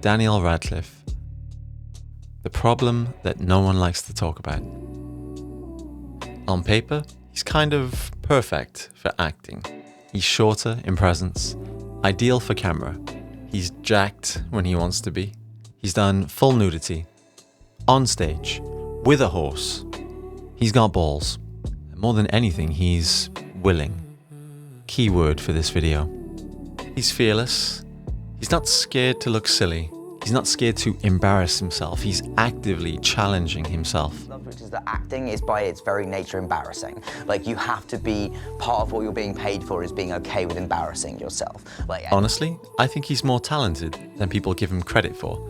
Daniel Radcliffe. The problem that no one likes to talk about. On paper, he's kind of perfect for acting. He's shorter in presence, ideal for camera. He's jacked when he wants to be. He's done full nudity, on stage, with a horse. He's got balls. And more than anything, he's willing. Key word for this video. He's fearless. He's not scared to look silly. He's not scared to embarrass himself. He's actively challenging himself. Which is that acting is by its very nature embarrassing. Like, you have to be, part of what you're being paid for is being okay with embarrassing yourself. Honestly, I think he's more talented than people give him credit for.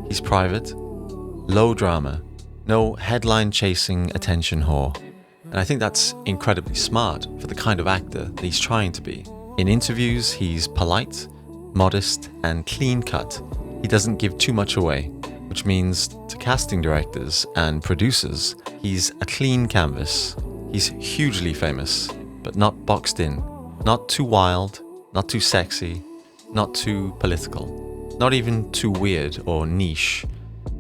He's private, low drama, no headline-chasing attention whore. And I think that's incredibly smart for the kind of actor that he's trying to be. In interviews, he's polite, modest, and clean-cut. He doesn't give too much away, which means to casting directors and producers, he's a clean canvas. He's hugely famous, but not boxed in. Not too wild, not too sexy, not too political, not even too weird or niche.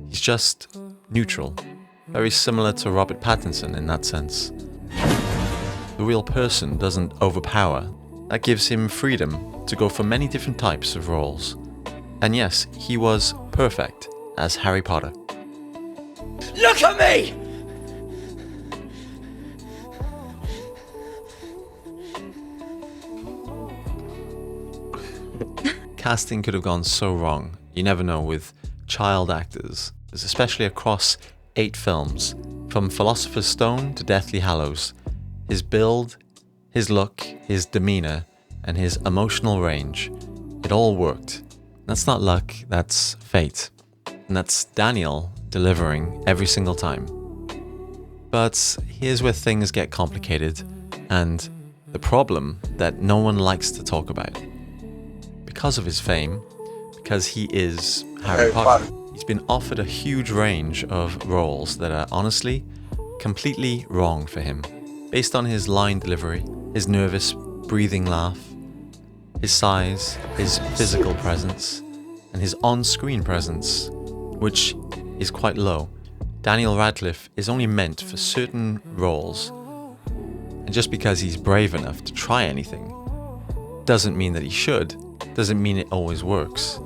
He's just neutral, very similar to Robert Pattinson in that sense. The real person doesn't overpower. That gives him freedom to go for many different types of roles. And yes, he was perfect as Harry Potter. Look at me! Casting could have gone so wrong. You never know with child actors, especially across 8 films, from Philosopher's Stone to Deathly Hallows. His build, his look, his demeanor, and his emotional range, it all worked. That's not luck, that's fate. And that's Daniel delivering every single time. But here's where things get complicated, and the problem that no one likes to talk about. Because of his fame, because he is Harry Potter, he's been offered a huge range of roles that are honestly completely wrong for him. Based on his line delivery, his nervous, breathing laugh, his size, his physical presence, and his on-screen presence, which is quite low. Daniel Radcliffe is only meant for certain roles, and just because he's brave enough to try anything doesn't mean that he should, doesn't mean it always works.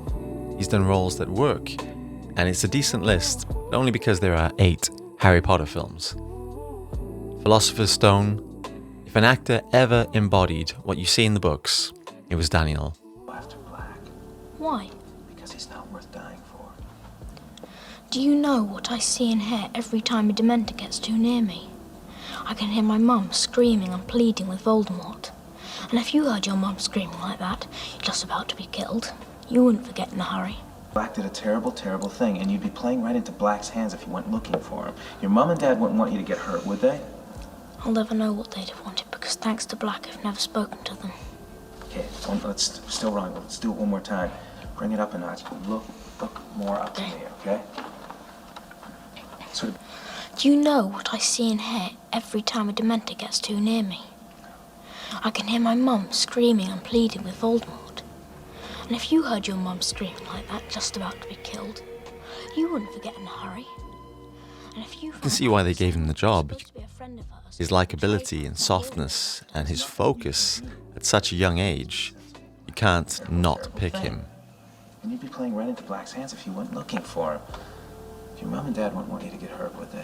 He's done roles that work, and it's a decent list, but only because there are 8 Harry Potter films. Philosopher's Stone. If an actor ever embodied what you see in the books, it was Daniel. After Black. Why? Because he's not worth dying for. Do you know what I see and hear every time a Dementor gets too near me? I can hear my mum screaming and pleading with Voldemort. And if you heard your mum screaming like that, you're just about to be killed, you wouldn't forget in a hurry. Black did a terrible, terrible thing, and you'd be playing right into Black's hands if you went looking for him. Your mum and dad wouldn't want you to get hurt, would they? I'll never know what they'd have wanted, because thanks to Black, I've never spoken to them. Okay, let's still wrong. Let's do it one more time. Bring it up a notch. Look more up to me, okay? So, do you know what I see and hear every time a Dementor gets too near me? I can hear my mum screaming and pleading with Voldemort. And if you heard your mum screaming like that, just about to be killed, you wouldn't forget in a hurry. And if you can see why they gave him the job. His likability and softness and his focus at such a young age, you can't not pick him. And you'd be playing right into Black's hands if you went looking for him. Your mum and dad wouldn't want you to get hurt, would they?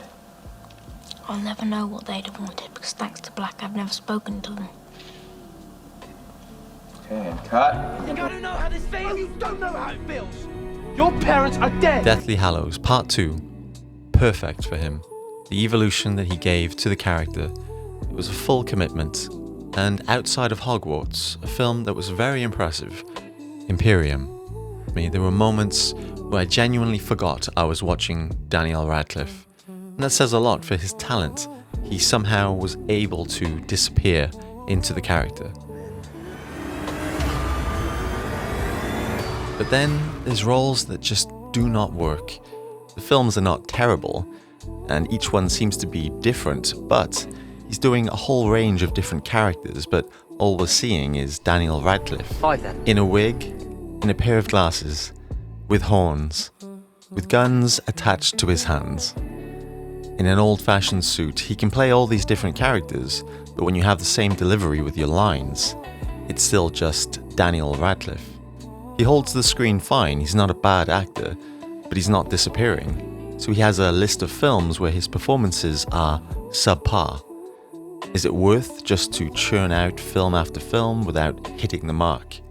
I'll never know what they'd have wanted, because thanks to Black, I've never spoken to them. Okay, and cut. You think I don't know how this feels? You don't know how it feels! Your parents are dead! Deathly Hallows Part 2. Perfect for him. The evolution that he gave to the character, it was a full commitment. And outside of Hogwarts, a film that was very impressive, Imperium. I mean, there were moments where I genuinely forgot I was watching Daniel Radcliffe. And that says a lot for his talent. He somehow was able to disappear into the character. But then there's roles that just do not work. The films are not terrible, and each one seems to be different, but he's doing a whole range of different characters, but all we're seeing is Daniel Radcliffe. Hi then. In a wig, in a pair of glasses, with horns, with guns attached to his hands. In an old-fashioned suit, he can play all these different characters, but when you have the same delivery with your lines, it's still just Daniel Radcliffe. He holds the screen fine, he's not a bad actor, but he's not disappearing. So he has a list of films where his performances are subpar. Is it worth just to churn out film after film without hitting the mark?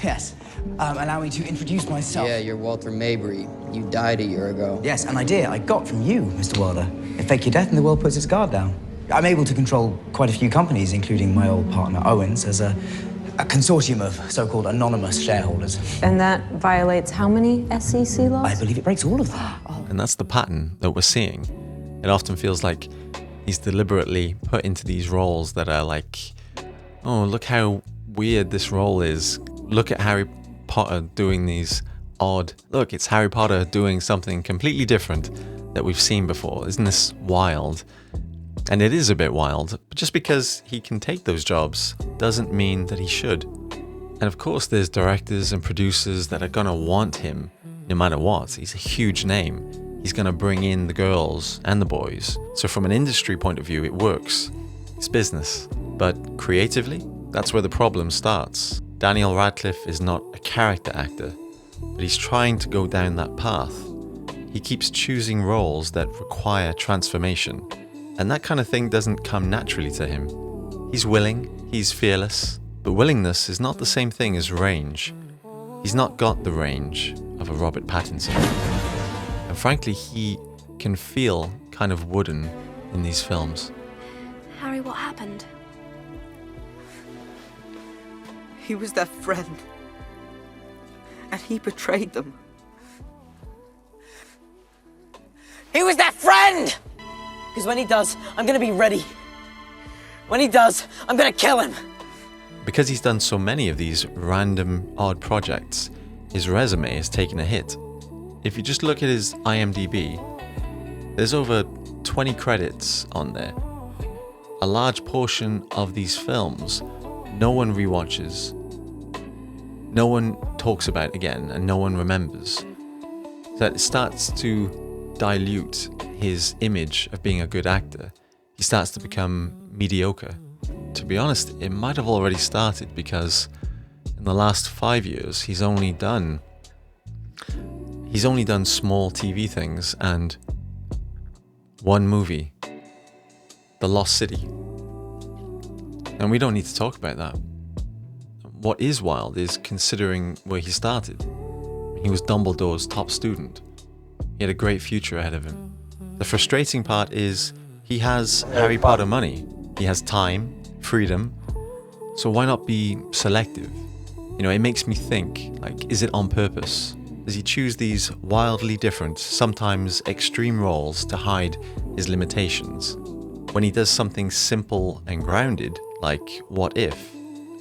Yes. Allow me to introduce myself. Yeah, you're Walter Mabry. You died a year ago. Yes, an idea I got from you, Mr. Wilder. If fake your death and the world puts its guard down. I'm able to control quite a few companies, including my old partner Owens, as a consortium of so-called anonymous shareholders. And that violates how many SEC laws? I believe it breaks all of them. And that's the pattern that we're seeing. It often feels like he's deliberately put into these roles that are like, oh, look how weird this role is. Look at Harry Potter doing these odd... Look, it's Harry Potter doing something completely different that we've seen before. Isn't this wild? And it is a bit wild, but just because he can take those jobs doesn't mean that he should. And of course there's directors and producers that are gonna want him no matter what. He's a huge name. He's gonna bring in the girls and the boys. So from an industry point of view, it works. It's business. But creatively, that's where the problem starts. Daniel Radcliffe is not a character actor, but he's trying to go down that path. He keeps choosing roles that require transformation. And that kind of thing doesn't come naturally to him. He's willing, he's fearless, but willingness is not the same thing as range. He's not got the range of a Robert Pattinson. And frankly, he can feel kind of wooden in these films. Harry, what happened? He was their friend. And he betrayed them. He was their friend! Because when he does, I'm gonna be ready. When he does, I'm gonna kill him. Because he's done so many of these random, odd projects, his resume has taken a hit. If you just look at his IMDb, there's over 20 credits on there. A large portion of these films, no one rewatches, no one talks about again, and no one remembers. So that it starts to dilute his image of being a good actor. He starts to become mediocre. To be honest, it might have already started because in the last 5 years, he's only done small TV things and one movie, The Lost City. And we don't need to talk about that. What is wild is considering where he started. He was Dumbledore's top student. He had a great future ahead of him. The frustrating part is he has Harry Potter money. He has time, freedom. So why not be selective? You know, it makes me think, like, is it on purpose? Does he choose these wildly different, sometimes extreme roles to hide his limitations? When he does something simple and grounded, like What If?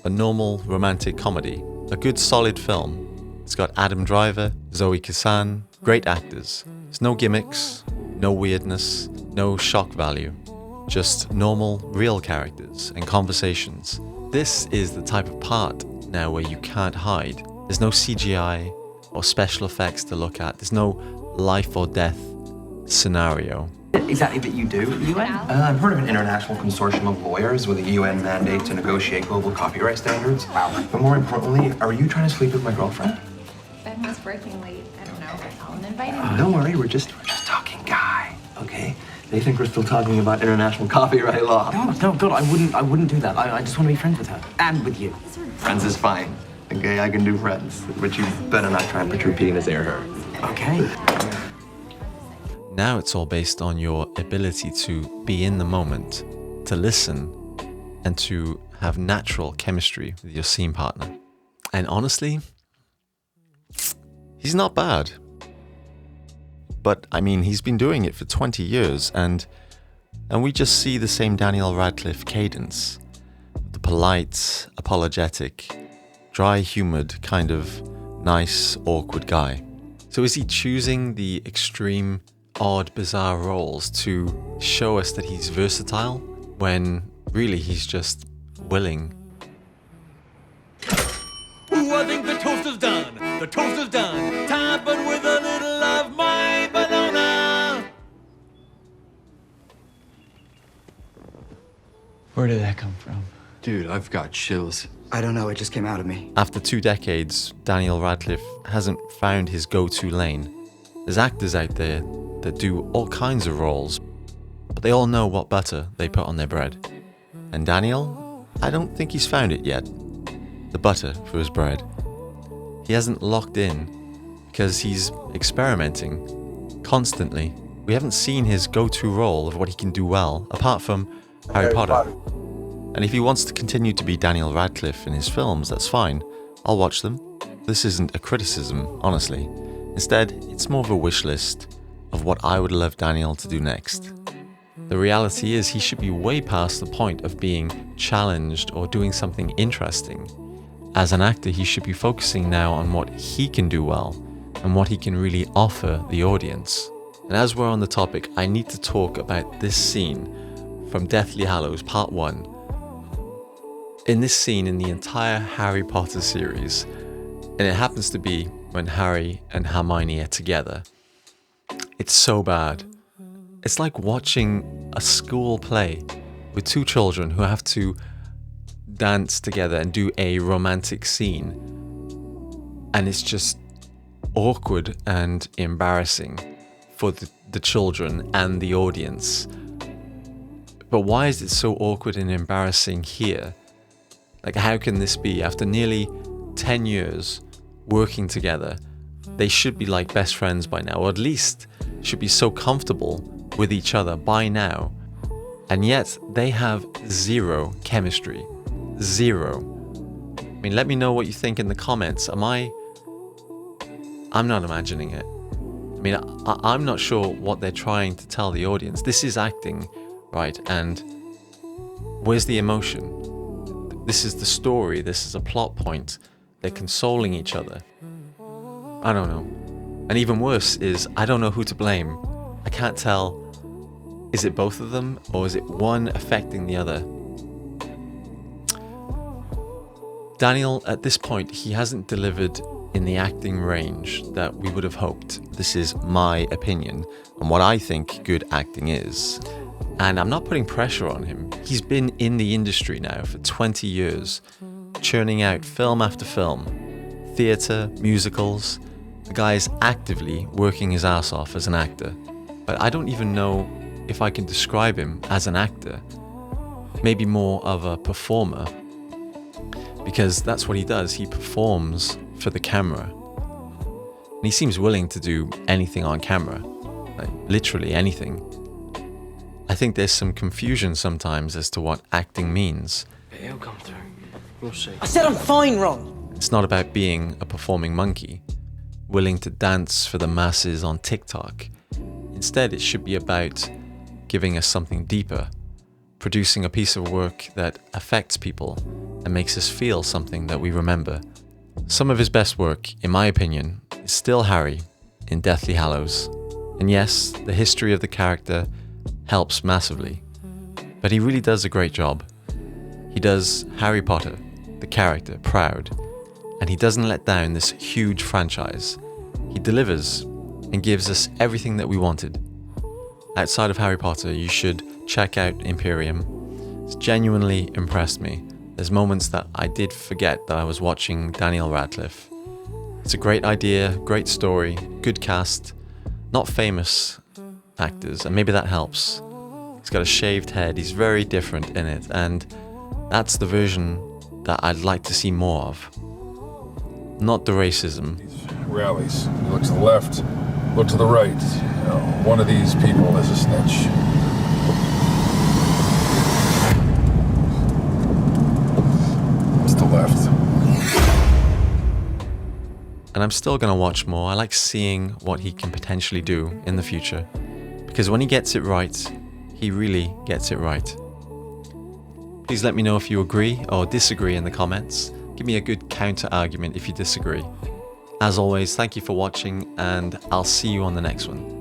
A normal romantic comedy, a good solid film. It's got Adam Driver, Zoe Kazan, great actors. There's no gimmicks, no weirdness, no shock value. Just normal, real characters and conversations. This is the type of part now where you can't hide. There's no CGI or special effects to look at. There's no life or death scenario. Exactly that you do at the UN? I've heard of an international consortium of lawyers with a UN mandate to negotiate global copyright standards. Wow. But more importantly, are you trying to sleep with my girlfriend? Ben was working late. I don't know. I'll invite him. Don't worry, we're just talking guy, okay? They think we're still talking about international copyright law. No, God, I wouldn't do that. I just want to be friends with her. And with you. Friends is fine. Okay, I can do friends. But you better not try and put your penis near her. Okay. Now it's all based on your ability to be in the moment, to listen, and to have natural chemistry with your scene partner. And honestly, he's not bad. But I mean, he's been doing it for 20 years, and we just see the same Daniel Radcliffe cadence. The polite, apologetic, dry-humored kind of nice, awkward guy. So is he choosing the extreme, odd, bizarre roles to show us that he's versatile when really he's just willing? Whoa! I think the toast is done. The toast is done. Tampered with a little of my bologna. Where did that come from? Dude, I've got chills. I don't know, it just came out of me. After 2 decades, Daniel Radcliffe hasn't found his go-to lane. There's actors out there that do all kinds of roles, but they all know what butter they put on their bread. And Daniel, I don't think he's found it yet. The butter for his bread. He hasn't locked in because he's experimenting constantly. We haven't seen his go-to role of what he can do well, apart from Harry Potter. And if he wants to continue to be Daniel Radcliffe in his films, that's fine. I'll watch them. This isn't a criticism, honestly. Instead, it's more of a wish list of what I would love Daniel to do next. The reality is he should be way past the point of being challenged or doing something interesting. As an actor, he should be focusing now on what he can do well and what he can really offer the audience. And as we're on the topic, I need to talk about this scene from Deathly Hallows Part 1. In this scene in the entire Harry Potter series, and it happens to be when Harry and Hermione are together, it's so bad. It's like watching a school play with 2 children who have to dance together and do a romantic scene, and it's just awkward and embarrassing for the children and the audience. But why is it so awkward and embarrassing here? Like, how can this be? After nearly 10 years working together, they should be like best friends by now, or at least should be so comfortable with each other by now. And yet they have zero chemistry. Zero. I mean, let me know what you think in the comments. I'm not imagining it. I mean, I'm not sure what they're trying to tell the audience. This is acting, right? And where's the emotion? This is the story. This is a plot point. They're consoling each other. I don't know. And even worse is, I don't know who to blame. I can't tell, is it both of them or is it one affecting the other? Daniel, at this point, he hasn't delivered in the acting range that we would have hoped. This is my opinion on what I think good acting is. And I'm not putting pressure on him. He's been in the industry now for 20 years, churning out film after film, theatre, musicals. The guy is actively working his ass off as an actor. But I don't even know if I can describe him as an actor. Maybe more of a performer. Because that's what he does. He performs for the camera. And he seems willing to do anything on camera. Like, literally anything. I think there's some confusion sometimes as to what acting means. He'll come through. We'll see. I said I'm fine, Ron. It's not about being a performing monkey, willing to dance for the masses on TikTok. Instead, it should be about giving us something deeper, producing a piece of work that affects people and makes us feel something that we remember. Some of his best work, in my opinion, is still Harry in Deathly Hallows. And yes, the history of the character helps massively, but he really does a great job. He does Harry Potter, the character, proud, and he doesn't let down this huge franchise. He delivers and gives us everything that we wanted. Outside of Harry Potter, you should check out Imperium. It's genuinely impressed me. There's moments that I did forget that I was watching Daniel Radcliffe. It's a great idea, great story, good cast, not famous actors, and maybe that helps. He's got a shaved head, he's very different in it, and that's the version that I'd like to see more of. Not the racism. Rallies. You look to the left, look to the right. One of these people is a snitch. It's the left. And I'm still going to watch more. I like seeing what he can potentially do in the future. Because when he gets it right, he really gets it right. Please let me know if you agree or disagree in the comments. Give me a good counter argument if you disagree. As always, thank you for watching, and I'll see you on the next one.